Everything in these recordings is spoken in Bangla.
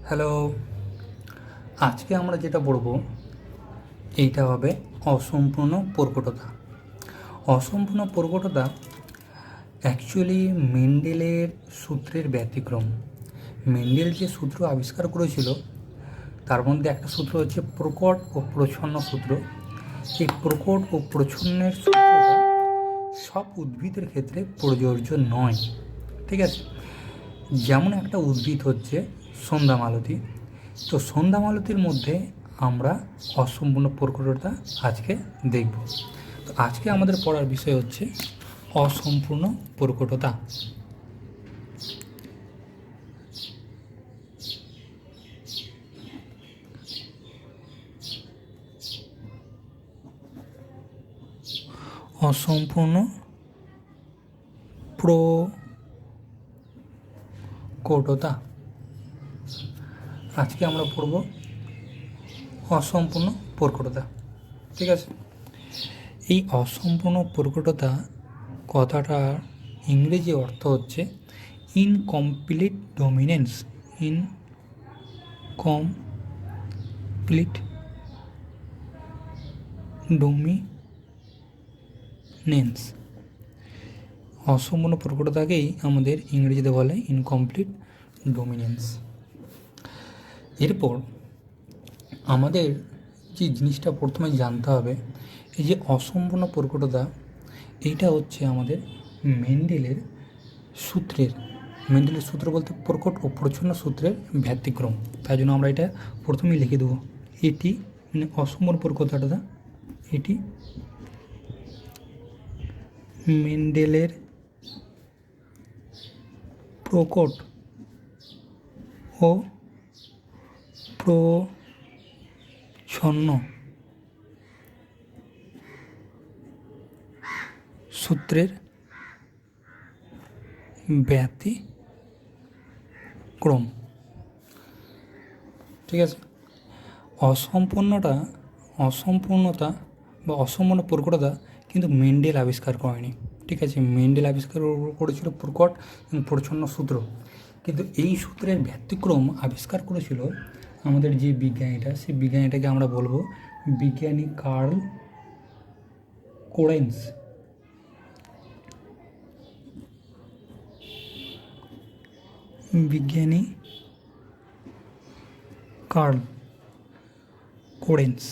হ্যালো। আজকে আমরা যেটা পড়ব এইটা হবে অসম্পূর্ণ প্রকটতা। অসম্পূর্ণ প্রকটতা অ্যাকচুয়ালি মেন্ডেলের সূত্রের ব্যতিক্রম। মেন্ডেল যে সূত্র আবিষ্কার করেছিল তার মধ্যে একটা সূত্র হচ্ছে প্রকট ও প্রচ্ছন্ন সূত্র। এই প্রকট ও প্রচ্ছন্নের সূত্রটা সব উদ্ভিদের ক্ষেত্রে প্রযোজ্য নয়। ঠিক আছে, যেমন একটা উদ্ভিদ হচ্ছে সন্ধ্যা মালতী। তো সন্ধ্যা মালতীর মধ্যে আমরা অসম্পূর্ণ প্রকটতা আজকে দেখব। তো আজকে আমাদের পড়ার বিষয় হচ্ছে অসম্পূর্ণ প্রকটতা। অসম্পূর্ণ প্রকটতা আজকে আমরা পড়ব অসম্পূর্ণ প্রকটতা। ঠিক আছে, এই অসম্পূর্ণ প্রকটতা কথাটার ইংরেজি অর্থ হচ্ছে ইনকমপ্লিট ডমিনেন্স। ইনকমপ্লিট ডমিনেন্স অসম্পূর্ণ প্রকটতাকেই আমাদের ইংরেজিতে বলে ইনকমপ্লিট ডমিনেন্স। এরপর আমাদের যে জিনিসটা প্রথমে জানতে হবে, এই যে অসম্পূর্ণ প্রকটতা এইটা হচ্ছে আমাদের মেন্ডেলের সূত্র বলতে প্রকট ও প্রচ্ছন্ন সূত্রের ব্যতিক্রম। তাই জন্য আমরা এটা প্রথমেই লিখে দেবো। এটি মানে অসম্পূর্ণ প্রকটতা, এটি মেন্ডেলের প্রকট ও প্রচ্ছন্ন সূত্রের ব্যতিক্রম। ঠিক আছে, অসম্পূর্ণতা বা অসম্পূর্ণ প্রকটতা কিন্তু মেন্ডেল আবিষ্কার করেনি। ঠিক আছে, মেন্ডেল আবিষ্কার করেছিল প্রকট এবং প্রচ্ছন্ন সূত্র, কিন্তু এই সূত্রের ব্যতিক্রম আবিষ্কার করেছিল আমাদের যে বিজ্ঞানীটা, সেই বিজ্ঞানীটাকে আমরা বলবো বিজ্ঞানী কার্ল কোরেন্স। বিজ্ঞানী কার্ল কোরেন্স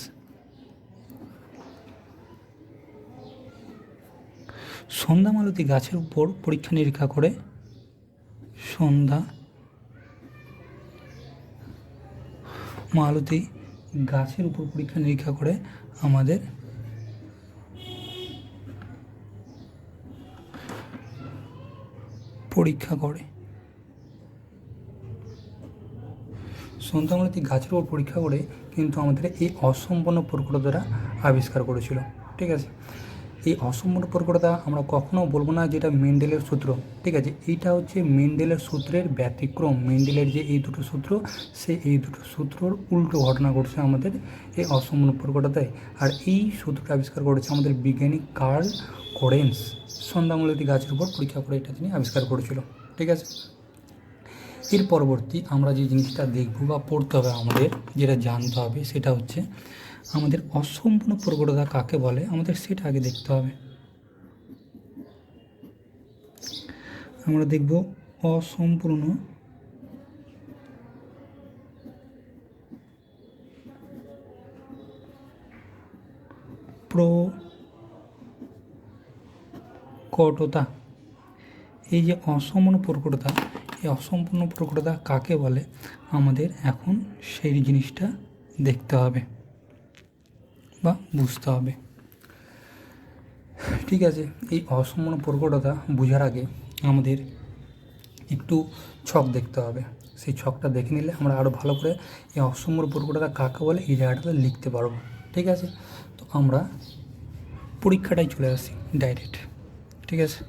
সন্ধ্যা মালতী গাছের উপর পরীক্ষা নিরীক্ষা করে আমাদের সন্ধ্যামালতী গাছের উপর পরীক্ষা করে কিন্তু আমাদের এই অসম্পূর্ণ প্রকটতাটা আবিষ্কার করেছিল। ঠিক আছে, এই অসম্পূর্ণ প্রকটতা আমরা কখনো বলবো না যেটা মেন্ডেলের সূত্র। ঠিক আছে, এইটা হচ্ছে মেন্ডেলের সূত্রের ব্যতিক্রম। মেন্ডেলের যে এই দুটো সূত্র, এই দুটো সূত্রর উল্টো ঘটনা ঘটছে আমাদের এই অসম্পূর্ণ প্রকটতায়। আর এই সূত্রটা আবিষ্কার করেছে আমাদের বিজ্ঞানী কার্ল কোরেন্স। সন্ধ্যামালতী গাছের উপর পরীক্ষা করে এটা তিনি আবিষ্কার করেছিল। ঠিক আছে, এর পরবর্তী আমরা যে জিনিসটা দেখব বা পড়তে হবে আমাদের, যেটা জানতে হবে সেটা হচ্ছে আমাদের অসম্পূর্ণ প্রকটতা কাকে বলে, আমাদের সেটা আগে দেখতে হবে। আমরা দেখব অসম্পূর্ণ প্রকটতা। এই যে অসম্পূর্ণ প্রকটতা, এই অসম্পূর্ণ প্রকটতা কাকে বলে আমাদের এখন সেই জিনিসটা দেখতে হবে বা বুঝতে হবে। ঠিক আছে, এই অসম্পূর্ণ প্রকটতা বোঝার আগে আমাদের একটু ছক দেখতে হবে। সেই ছকটা দেখে নিলে আমরা আরও ভালো করে এই অসম্পূর্ণ প্রকটতা কাকে বলে এই জায়গাটাতে লিখতে পারবো। ঠিক আছে, তো আমরা পরীক্ষাটাই চলে আসি ডাইরেক্ট। ঠিক আছে,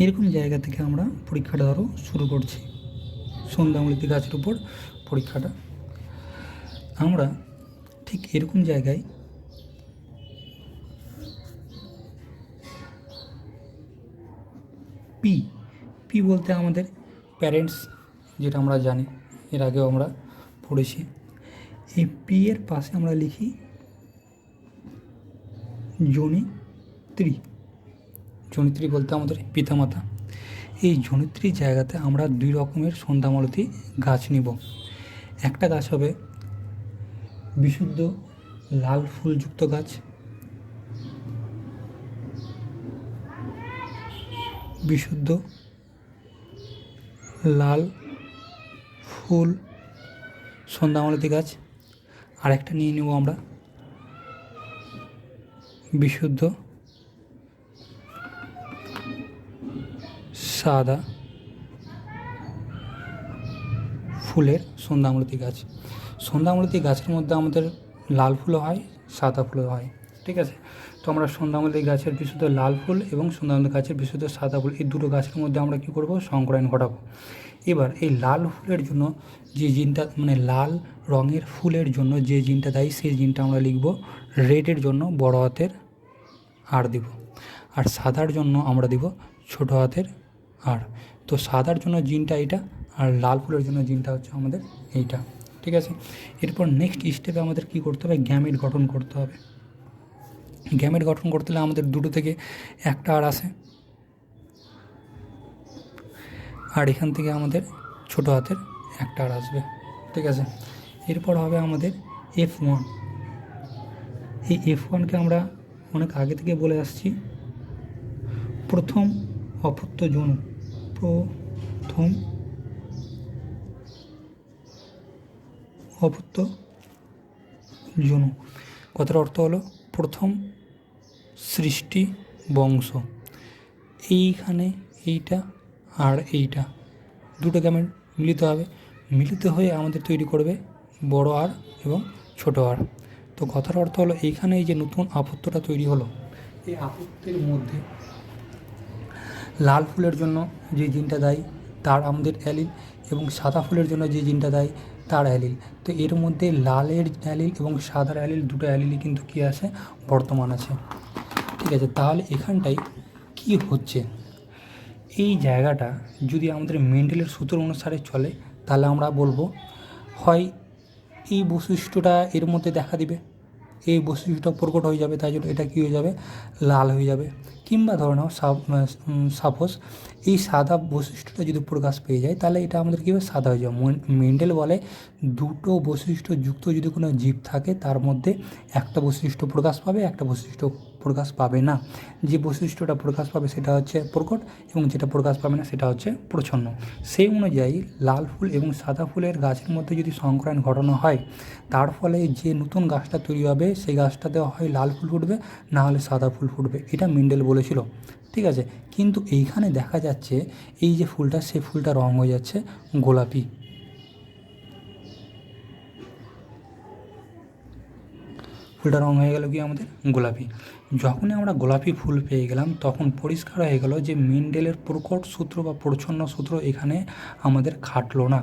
এরকম জায়গা থেকে আমরা পরীক্ষাটা ধরো শুরু করছি। সন্ধ্যামালতী গাছের উপর পরীক্ষাটা আমরা ঠিক এরকম জায়গায় পি বলতে আমাদের প্যারেন্টস, যেটা আমরা জানি এর আগেও আমরা পড়েছি। এই পি এর পাশে আমরা লিখি জনিত্রী। জনিত্রী বলতে আমাদের পিতামাতা। এই জনিত্রীর জায়গাতে আমরা 2 রকমের সন্ধ্যামালতী গাছ নিব। একটা গাছ হবে বিশুদ্ধ লাল ফুলযুক্ত গাছ, বিশুদ্ধ লাল ফুল সন্ধ্যামালতী গাছ। আর একটা নিয়ে নেব আমরা বিশুদ্ধ সাদা ফুলের সন্ধ্যামালতী গাছ। সন্ধ্যামালতী গাছের মধ্যে আমাদের লাল ফুলও হয়, সাদা ফুলও হয়, ঠিক আছে। তো আমরা সন্ধ্যামালতী গাছের বিশুদ্ধ লাল ফুল এবং সন্ধ্যামালতী গাছের বিশুদ্ধ সাদা ফুল এই দুটো গাছের মধ্যে আমরা কী করব, সংকরায়ন ঘটাবো। এবার এই লাল ফুলের জন্য যে জিনটা, মানে লাল রঙের ফুলের জন্য যে জিনটা দেয়, সেই জিনটা আমরা লিখব রেডের জন্য বড় হাতের আর দিব, আর সাদার জন্য আমরা দিব ছোট হাতের আর। তো সাদার জন্য জিনটা এটা, আর লাল ফুলের জন্য জিনটা হচ্ছে আমাদের এইটা, ঠিক আছে। এরপর নেক্সট স্টেপে আমাদের কী করতে হবে, গ্যামেট গঠন করতে হবে। গ্যামেট গঠন করতে হলে আমাদের দুটো থেকে একটা আর আসে, আর এখান থেকে আমাদের ছোট হাতের একটা আর আসবে, ঠিক আছে। এরপর হবে আমাদের F1। এই F1কে আমরা অনেক আগে থেকে বলে আসছি প্রথম অপত্য জনু। প্রথম অপত্য জনু কথার অর্থ হলো প্রথম সৃষ্টি বংশ। এইখানে এইটা আর এইটা দুটো গ্যামেট মিলিত হবে, মিলিত হয়ে আমাদের তৈরি করবে বড় আর এবং ছোট আর। তো কথার অর্থ হলো এইখানে এই যে নতুন আপত্যটা তৈরি হলো, এই আপত্যের মধ্যে লাল ফুলের জন্য যে জিনটা দেয় তার আমাদের অ্যালিল, এবং সাদা ফুলের জন্য যে জিনটা দেয় তার অ্যালিল। তো এর মধ্যে লালের অ্যালিল এবং সাদার অ্যালিল দুটো অ্যালিলই কিন্তু কী আছে, বর্তমান আছে, ঠিক আছে। তাহলে এখানটায় কি হচ্ছে, এই জায়গাটা যদি আমাদের মেন্ডেলের সূত্র অনুসারে চলে তাহলে আমরা বলবো হয় এই বৈশিষ্ট্যটা এর মধ্যে দেখা দিবে, এই বৈশিষ্ট্যটা প্রকট হয়ে যাবে, তাই জন্য এটা কী হয়ে যাবে, লাল হয়ে যাবে। কিংবা ধরে নাও সাপোজ এই সাদা বৈশিষ্ট্যটা যদি প্রকাশ পেয়ে যায় তাহলে এটা আমাদের কী হবে, সাদা হয়ে যাবে। মেন্ডেল বলে দুটো বৈশিষ্ট্য যুক্ত যদি কোনো জীব থাকে তার মধ্যে একটা বৈশিষ্ট্য প্রকাশ পাবে, একটা বৈশিষ্ট্য প্রকাশ পাবে না। যে বৈশিষ্ট্যটা প্রকাশ পাবে সেটা হচ্ছে প্রকট, এবং যেটা প্রকাশ পাবে না সেটা হচ্ছে প্রচ্ছন্ন। সেই অনুযায়ী লাল ফুল এবং সাদা ফুলের গাছের মধ্যে যদি সংকরায়ন ঘটানো হয়, তার ফলে যে নতুন গাছটা তৈরি হবে সেই গাছটাতে হয় লাল ফুল ফুটবে, না হলে সাদা ফুল ফুটবে, এটা মেন্ডেল বলেছিল, ঠিক আছে। কিন্তু এইখানে দেখা যাচ্ছে এই যে ফুলটা, সেই ফুলটা রং হয়ে যাচ্ছে গোলাপি। ফুলটা রং হয়ে গেল কি আমাদের গোলাপি। যখনই আমরা গোলাপি ফুল পেয়ে গেলাম তখন পরিষ্কার হয়ে গেল যে মেন্ডেলের প্রকট সূত্র বা প্রচ্ছন্ন সূত্র এখানে আমাদের খাটলো না।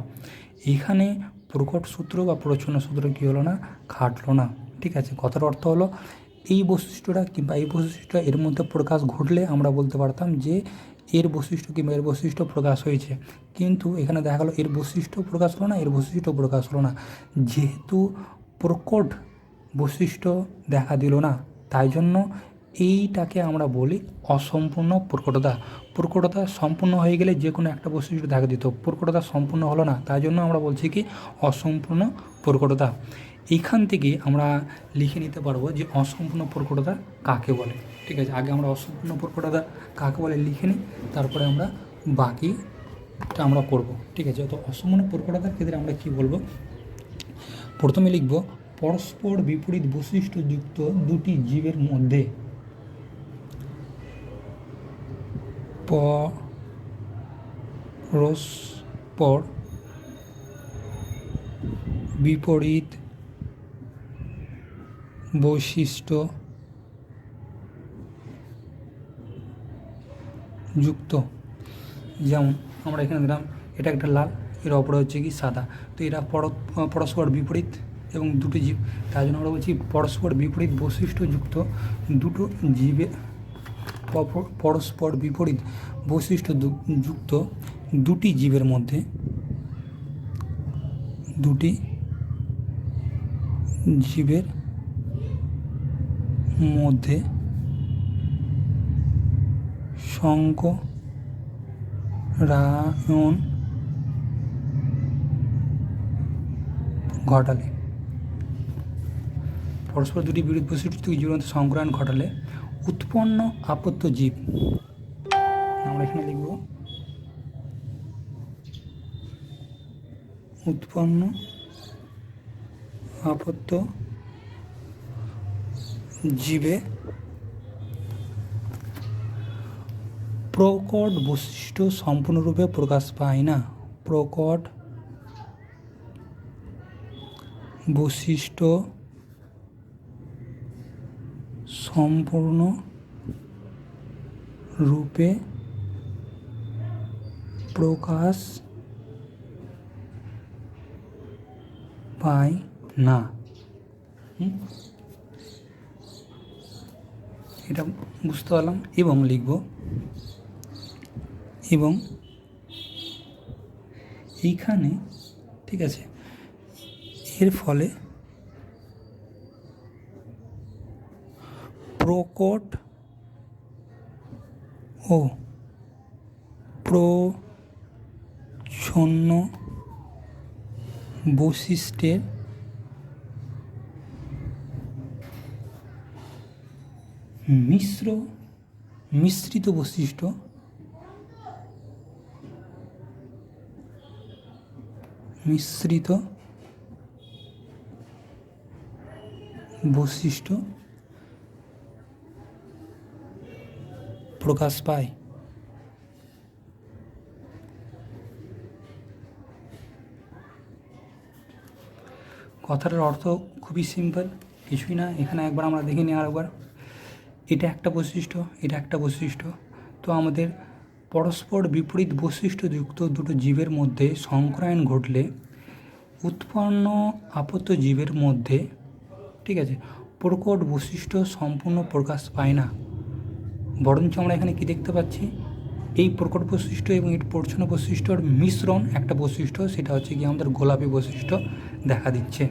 এখানে প্রকট সূত্র বা প্রচ্ছন্ন সূত্র কী হলো না, খাটলো না, ঠিক আছে। কথার অর্থ হলো এই বৈশিষ্ট্যটা কিংবা এই বৈশিষ্ট্যটা এর মধ্যে প্রকাশ ঘটলে আমরা বলতে পারতাম যে এর বৈশিষ্ট্য কিংবা এর বৈশিষ্ট্য প্রকাশ হয়েছে, কিন্তু এখানে দেখা গেলো এর বৈশিষ্ট্য প্রকাশ হলো না, এর বৈশিষ্ট্য প্রকাশ হলো না। যেহেতু প্রকট বৈশিষ্ট্য দেখা দিল না, তাই জন্য এইটাকে আমরা বলি অসম্পূর্ণ প্রকটতা। প্রকটতা সম্পূর্ণ হয়ে গেলে যে কোনো একটা বৈশিষ্ট্য দেখা দিত, প্রকটতা সম্পূর্ণ হলো না, তাই জন্য আমরা বলছি কি অসম্পূর্ণ প্রকটতা। এইখান থেকে আমরা লিখে নিতে পারবো যে অসম্পূর্ণ প্রকটতা কাকে বলে, ঠিক আছে। আগে আমরা অসম্পূর্ণ প্রকটতা কাকে বলে লিখে নিই, তারপরে আমরা বাকিটা আমরা করব, ঠিক আছে। তো অসম্পূর্ণ প্রকটতার ক্ষেত্রে আমরা কি বলবো, প্রথমে লিখব পরস্পর বিপরীত বৈশিষ্ট্যযুক্ত দুটি জীবের মধ্যে পরস্পর বিপরীত বৈশিষ্ট্য যুক্ত। যেমন আমরা এখানে দিলাম এটা একটা লাল, এর অপরে হচ্ছে কি সাদা, তো এরা পরস্পর বিপরীত এবং দুটো জীব, তাই জন্য আমরা বলছি পরস্পর বিপরীত বৈশিষ্ট্যযুক্ত দুটো জীবের, পরস্পর বিপরীত বৈশিষ্ট্য যুক্ত দুটি জীবের মধ্যে দুটি জীবের মধ্যে সংকরায়ন ঘটালে, পরস্পর দুটি বিরোধ বৈশিষ্ট্য জীবের সংকরায়ন ঘটালে উৎপন্ন আপত্য জীব, আমরা এখানে লিখব উৎপন্ন আপত্য জীবে প্রকট বৈশিষ্ট্য সম্পূর্ণরূপে প্রকাশ পায় না। প্রকট বৈশিষ্ট্য সম্পূর্ণ রূপে প্রকাশ পায় না। এটা বুঝতে পারলাম এবং লিখব এবং এইখানে ঠিক আছে, এর ফলে প্রকট ও প্রচ্ছন্ন বৈশিষ্ট্যের মিশ্রিত বৈশিষ্ট্য প্রকাশ পায়। কথাটার অর্থ খুবই সিম্পল, কিছুই না। এখানে একবার আমরা দেখে নিই আরেকবার। এটা একটা বৈশিষ্ট্য, এটা একটা বৈশিষ্ট্য। তো আমাদের পরস্পর বিপরীত বৈশিষ্ট্যযুক্ত দুটো জীবের মধ্যে সংকরায়ন ঘটলে উৎপন্ন আপত্য জীবের মধ্যে ঠিক আছে প্রকট বৈশিষ্ট্য সম্পূর্ণ প্রকাশ পায় না, বরঞ্চ আমরা এখানে কি দেখতে পাচ্ছি, এই প্রকট বৈশিষ্ট্য এবং এর প্রচ্ছন্ন বৈশিষ্ট্যর মিশ্রণ একটা বৈশিষ্ট্য, সেটা হচ্ছে কি আমাদের গোলাপি বৈশিষ্ট্য দেখা দিচ্ছে।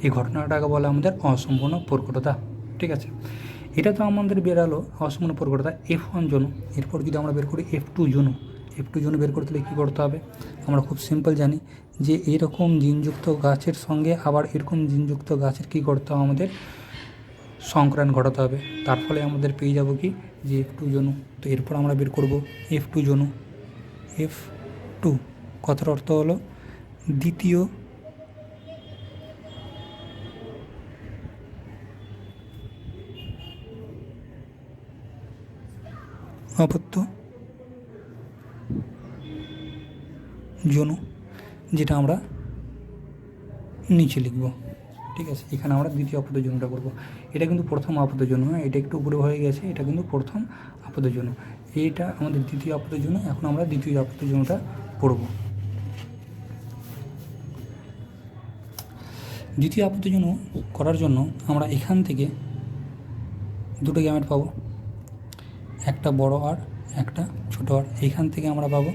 এই ঘটনাটাকে বলে আমাদের অসম্পূর্ণ প্রকটতা। ঠিক আছে, এটা তো আমাদের বেরালো অসম্পূর্ণ প্রকটতা F1 জনু। এরপর যদি আমরা বের করি F2 জনু, F2 জনু বের করতে হলে কী করতে হবে, আমরা খুব সিম্পল জানি যে এরকম জিনযুক্ত গাছের সঙ্গে আবার এরকম জিনযুক্ত গাছের কী করতে হবে, আমাদের সংকরায়ন ঘটাতে হবে। তার ফলে আমাদের পেয়ে যাব কি যে F2 জনু। তো এরপর আমরা বের করব F2 জনু। F2 কথার অর্থ হলো দ্বিতীয় আপত্য জনু, যেটা আমরা নিচে লিখব। ঠিক আছে, এখানে আমরা দ্বিতীয় আপত্য জনুটা করব। এটা কিন্তু প্রথম আপত্য জনু, এটা একটু উপরে হয়ে গেছে, এটা কিন্তু প্রথম আপত্য জনু। এইটা আমাদের দ্বিতীয় আপত্য জনু। এখন আমরা দ্বিতীয় আপত্য জনুটা পড়ব। দ্বিতীয় আপত্য জনু করার জন্য আমরা এখান থেকে দুটো গ্যামেট পাবো, একটা বড় আর একটা ছোট আর। এইখান থেকে আমরা পাবো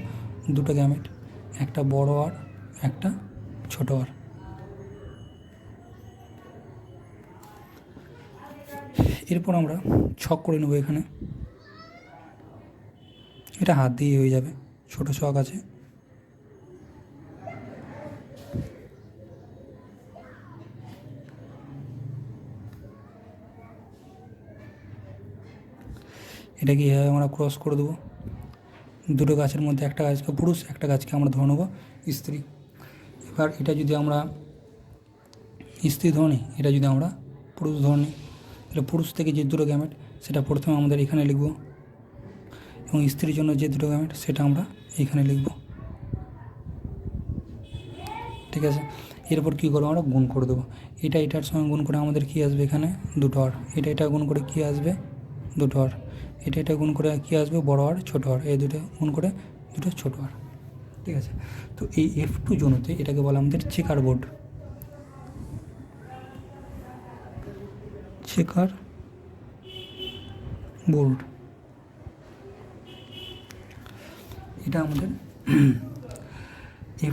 দুটো গ্যামেট, একটা বড় আর একটা ছোট আর। এরপর আমরা ছক করে নেব। এখানে এটা হাত দিয়ে হয়ে যাবে, ছোট ছক আছে। এটাকে এভাবে আমরা ক্রস করে দেবো। দুটো গাছের মধ্যে একটা গাছকে পুরুষ, একটা গাছকে আমরা ধরে নেবো স্ত্রী। এবার এটা যদি আমরা স্ত্রী ধরে নিই, এটা যদি আমরা পুরুষ ধরে নিই, তাহলে পুরুষ থেকে যে দুটো গ্যামেট সেটা প্রথমে আমাদের এখানে লিখব, এবং স্ত্রীর জন্য যে দুটো গ্যামেট সেটা আমরা এখানে লিখব। ঠিক আছে, এরপর কী করবো, আমরা গুণ করে দেবো। এটা এটার সঙ্গে গুণ করে আমাদের কী আসবে, এখানে দুটো আর। এটা গুণ করে কী আসবে, দুটো আর। এটা গুণ করে কী আসবে, বড় আর ছোটো আর। এই দুটো গুণ করে দুটো ছোটো আর। ঠিক আছে, তো এই F2 জনুতে এটাকে বলে আমাদের চেকার বোর্ড। চেকার বোর্ড এটা আমাদের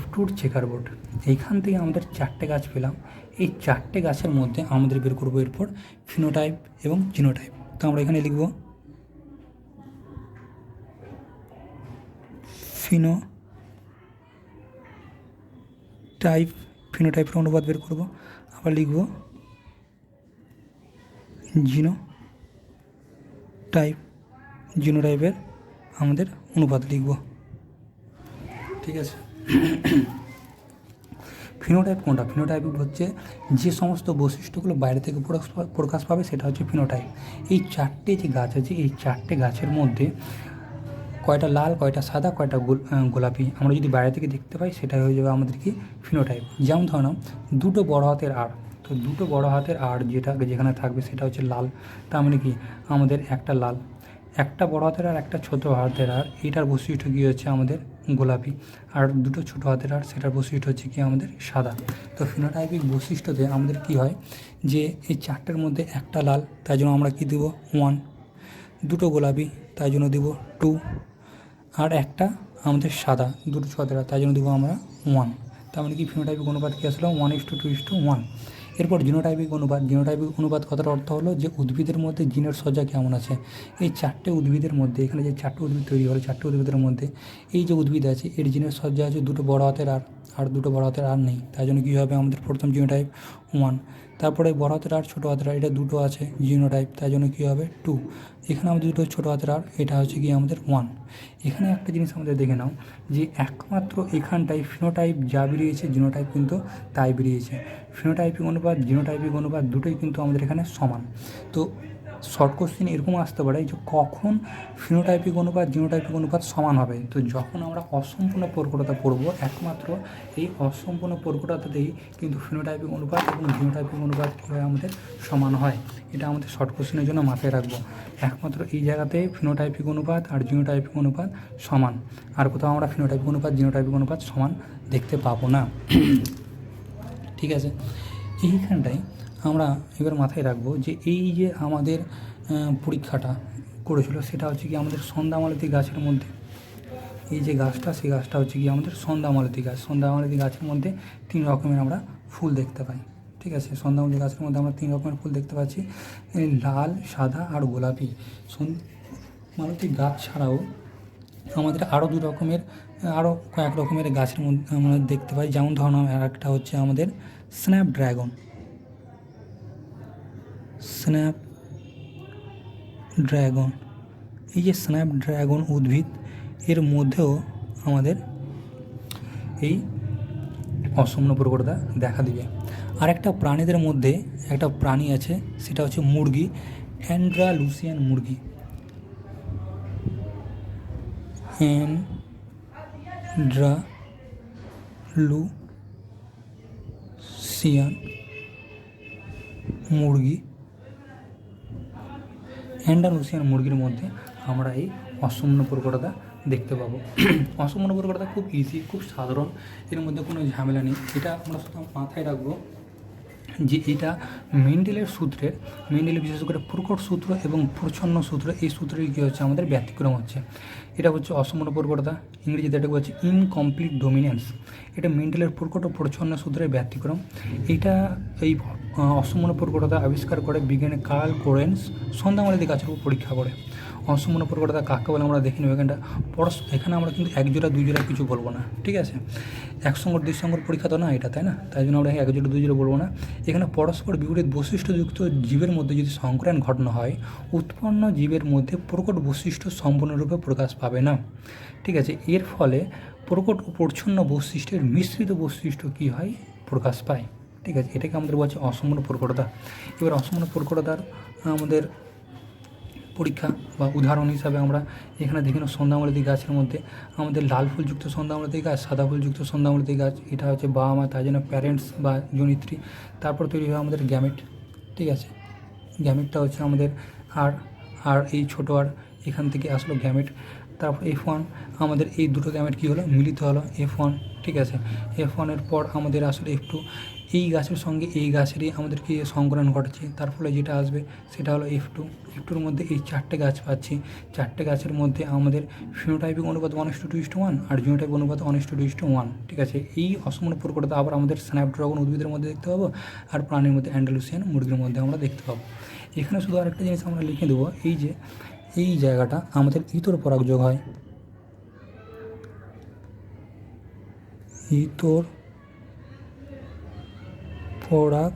F2 চেকার বোর্ড। এইখান থেকে আমাদের 4টে গাছ পেলাম। এই 4টে গাছের মধ্যে আমাদের বের করবো এরপর ফিনোটাইপ এবং জিনোটাইপ। তো আমরা এখানে লিখব ফিনোটাইপের অনুপাত বের করব। আবার লিখব জিনোটাইপের আমাদের অনুপাত লিখব। ঠিক আছে। ফিনোটাইপ কোনটা? ফিনোটাইপ হচ্ছে যে সমস্ত বৈশিষ্ট্যগুলো বাইরে থেকে প্রকাশ পাবে সেটা হচ্ছে ফিনোটাইপ। এই 4টে যে গাছ আছে, এই 4টে গাছের মধ্যে কয়টা লাল, কয়টা সাদা, কয়টা গোলাপি আমরা যদি বাইরে থেকে দেখতে পাই সেটাই হয়ে যাবে আমাদের কি ফিনোটাইপ। যেমন ধরুন 2টো বড় হাতের আর, তো 2টো বড় হাতের আর যেখানে থাকবে সেটা হচ্ছে লাল। তার মানে কি আমাদের একটা লাল, একটা বড় হাতের আর একটা ছোট হাতের আর, এটার বৈশিষ্ট্য কী হচ্ছে আমাদের গোলাপি। আর 2টো ছোটো হাতের আর, সেটার বৈশিষ্ট্য হচ্ছে কি আমাদের সাদা। তো ফিনোটাইপিক বৈশিষ্ট্যতে আমাদের কি হয় যে এই 4টের মধ্যে একটা লাল, তাই জন্য আমরা কি দেব 1, 2টো গোলাপি তাই জন্য দেব 2, আর একটা আমাদের সাদা 2টো ছোটো হাতের আর, তাই জন্য দেবো আমরা 1। তার মানে কি ফিনোটাইপিক অনুপাত কী আসলো 1:2:1। এরপর জিনোটাইপিক অনুপাত কথার অর্থ হলো যে উদ্ভিদের মধ্যে জিনের সজ্জা কেমন আছে। এই 4টে উদ্ভিদের মধ্যে, এখানে যে 4টে উদ্ভিদ তৈরি হলো, 4টে উদ্ভিদের মধ্যে এই যে উদ্ভিদ আছে এর জিনের সজ্জা আছে 2টো বড় হাতের আর 2টো বড় হাতের আর নেই, তাই জন্য কী হবে আমাদের প্রথম জিনোটাইপ 1। তারপরে বড় হাতের আর ছোটো হাতের আর, এটা 2টো আছে জিনোটাইপ, তাই জন্য কী হবে 2। এখানে আমাদের 2টো ছোটো হাতের আর, এটা হচ্ছে কি আমাদের 1। এখানে একটা জিনিস আমাদের দেখে নাও যে একমাত্র এখানটায় ফিনোটাইপ যা বেরিয়েছে জিনোটাইপ কিন্তু তাই বেরিয়েছে। ফিনোটাইপিক অনুপাত জিনোটাইপিক অনুপাত দুটোই কিন্তু আমাদের এখানে সমান। তো শর্ট কোশ্চেন এরকম আসতে পারে যে কখন ফিনোটাইপিক অনুপাত জিনোটাইপিক অনুপাত সমান হবে। তো যখন আমরা অসম্পূর্ণ প্রকটতা পড়ব, একমাত্র এই অসম্পূর্ণ প্রকটতাতেই কিন্তু ফিনোটাইপিক অনুপাত এবং জিনোটাইপিক অনুপাত কী হয় আমাদের সমান হয়। এটা আমাদের শর্ট কোশ্চেনের জন্য মাথায় রাখবো। একমাত্র এই জায়গাতে ফিনোটাইপিক অনুপাত আর জিনোটাইপিক অনুপাত সমান, আর কোথাও আমরা ফিনোটাইপিক অনুপাত জিনোটাইপিক অনুপাত সমান দেখতে পাবো না। ঠিক আছে। এইখানটায় আমরা এবার মাথায় রাখবো যে এই যে আমাদের পরীক্ষাটা করেছিল সেটা হচ্ছে কি আমাদের সন্ধ্যামালতী গাছের মধ্যে এই যে গাছটা, সেই গাছটা হচ্ছে কি আমাদের সন্ধ্যামালতী গাছ। সন্ধ্যামালতী গাছের মধ্যে 3 রকমের আমরা ফুল দেখতে পাই। ঠিক আছে। সন্ধ্যামালতী গাছের মধ্যে আমরা 3 রকমের ফুল দেখতে পাচ্ছি, লাল, সাদা আর গোলাপি। সন্ধ্যামালতী গাছ ছাড়াও আমাদের আরও আরও কয়েক রকমের গাছের মধ্যে আমরা দেখতে পাই। যেমন ধরুন আর একটা হচ্ছে আমাদের স্ন্যাপড্রাগন। এই যে স্ন্যাপড্রাগন উদ্ভিদ, এর মধ্যেও আমাদের এই অসম্পূর্ণ প্রকটতা দেখা দিবে। আর একটা প্রাণীদের মধ্যে একটা প্রাণী আছে, সেটা হচ্ছে মুরগি, অ্যান্ড্রালুসিয়ান মুরগি। অ্যান্ড্রালুসিয়ান মুরগির মধ্যে আমরা এই অসম্পূর্ণ প্রকটতা দেখতে পাবো। অসম্পূর্ণ প্রকটতা খুব ইজি, খুব সাধারণ, এর মধ্যে কোনো ঝামেলা নেই। এটা আমরা শুধু মাথায় রাখবো যে এটা মেন্ডেলের বিশেষ করে প্রকট সূত্র এবং প্রচ্ছন্ন সূত্র, এই সূত্রের কী হচ্ছে আমাদের ব্যতিক্রম হচ্ছে। এটা হচ্ছে অসম্পূর্ণ প্রকটতা, ইংরেজিতে এটাকে হচ্ছে ইনকমপ্লিট ডোমিনেন্স। এটা মেন্ডেলের প্রকট ও প্রচ্ছন্ন সূত্রের ব্যতিক্রম। এই অসম্পূর্ণ প্রকটতা আবিষ্কার করে বিজ্ঞানী কার্ল কোরেন্স সন্ধ্যামালতী গাছের উপর পরীক্ষা করে। অসম্পূর্ণ প্রকটতা কাকে বলে আমরা দেখে নেব। এখানে আমরা কিন্তু 1 জোড়া 2 জোড়া কিছু বলবো না। ঠিক আছে। 1 সংকর 2 সংকর পরীক্ষা তো না এটা, তাই না? তাই জন্য আমরা 1 জোড়া 2 জোড়া বলবো না। এখানে পরস্পর বিপরীত বৈশিষ্ট্যযুক্ত জীবের মধ্যে যদি সংকরায়ন ঘটনা হয়, উৎপন্ন জীবের মধ্যে প্রকট বৈশিষ্ট্য সম্পূর্ণরূপে প্রকাশ পাবে না। ঠিক আছে। এর ফলে প্রকট ও প্রচ্ছন্ন বৈশিষ্ট্যের মিশ্রিত বৈশিষ্ট্য কী হয়, প্রকাশ পায়। ঠিক আছে। এটাকে আমাদের বলছে অসম্পূর্ণ প্রকটতা। এবার অসম্পূর্ণ প্রকটতার আমাদের পরীক্ষা বা উদাহরণ হিসাবে আমরা এখানে দেখি না, সন্ধ্যামালতী গাছের মধ্যে আমাদের লাল ফুলযুক্ত সন্ধ্যামালতী গাছ, সাদা ফুলযুক্ত সন্ধ্যামালতী গাছ, এটা হচ্ছে বাবা মা, তাই জন্য প্যারেন্টস বা জনিত্রী। তারপর তৈরি হয় আমাদের গ্যামেট। ঠিক আছে। গ্যামেটটা হচ্ছে আমাদের আর এই ছোটো আর, এখান থেকে আসলো গ্যামেট। তারপর F1 আমাদের এই দুটো গ্যামেট কী হলো, মিলিত হলো F1, ঠিক আছে। F1-এর পর আমাদের আসলে F2, এই গাছের সঙ্গে এই গাছেরই আমাদের কি সংকরণ ঘটেছে, তার ফলে যেটা আসবে সেটা হলো F2। F2-র মধ্যে এই 4টে গাছ পাচ্ছি, 4টে গাছের মধ্যে আমাদের ফিনোটাইপিক অনুপাত 1:2:1 আর জিনোটাইপিক অনুপাত 1:2:1, ঠিক আছে। এই অসম্পূর্ণ প্রকটতা আবার আমাদের স্ন্যাপড্রাগন উদ্ভিদের মধ্যে দেখতে পাবো, আর প্রাণীর মধ্যে অ্যান্ডালুসিয়ান মুরগির মধ্যে আমরা দেখতে পাবো। এখানে শুধু আরেকটা জিনিস আমরা লিখে দেবো, এই যে এই জায়গাটা আমাদের ইতর পরাগযোগ হয়, ইতর পরাগ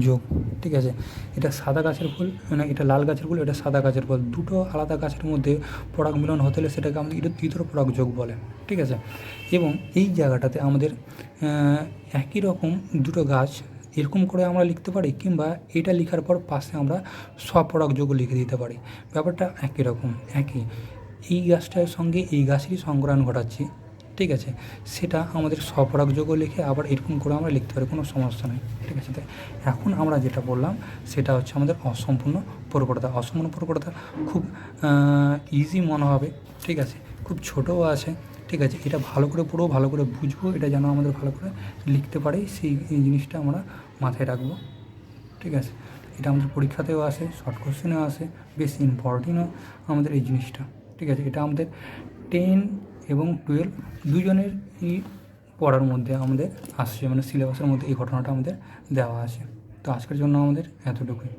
যোগ, ঠিক আছে। এটা সাদা গাছের ফুল, মানে এটা লাল গাছের ফুল, এটা সাদা গাছের ফুল, দুটো আলাদা গাছের মধ্যে পরাগ মিলন হতে হলে সেটাকে আমাদের ইতর পরাগ যোগ বলে, ঠিক আছে। এবং এই জায়গাটাতে আমাদের একই রকম দুটো গাছ এরকম করে আমরা লিখতে পারি, কিংবা এটা লেখার পর পাশে আমরা স্বপরাগ যোগ লিখে দিতে পারি। ব্যাপারটা একই রকম, একই, এই গাছটার সঙ্গে এই গাছেরই সংক্রাণ ঘটাচ্ছি, ঠিক আছে। সেটা আমাদের স্বপরাগ যোগও লিখে আবার এরকম করে আমরা লিখতে পারি, কোনো সমস্যা নেই, ঠিক আছে। তাই এখন আমরা যেটা বললাম সেটা হচ্ছে আমাদের অসম্পূর্ণ প্রকটতা। অসম্পূর্ণ প্রকটতা খুব ইজি মনে হবে, ঠিক আছে, খুব ছোটও আছে, ঠিক আছে। এটা ভালো করে পড়বো, ভালো করে বুঝবো, এটা যেন আমাদের ভালো করে লিখতে পারি, সেই এই জিনিসটা আমরা মাথায় রাখবো, ঠিক আছে। এটা আমাদের পরীক্ষাতেও আসে, শর্ট কোশ্চেনেও আসে, বেশ ইম্পর্টেন্টও আমাদের এই জিনিসটা, ঠিক আছে। এটা আমাদের 10 এবং 12 দুজনেরই পড়ার মধ্যে আমাদের আসছে, মানে সিলেবাসের মধ্যে এই ঘটনাটা আমাদের দেওয়া আছে। তো আজকের জন্য আমাদের এতটুকুই।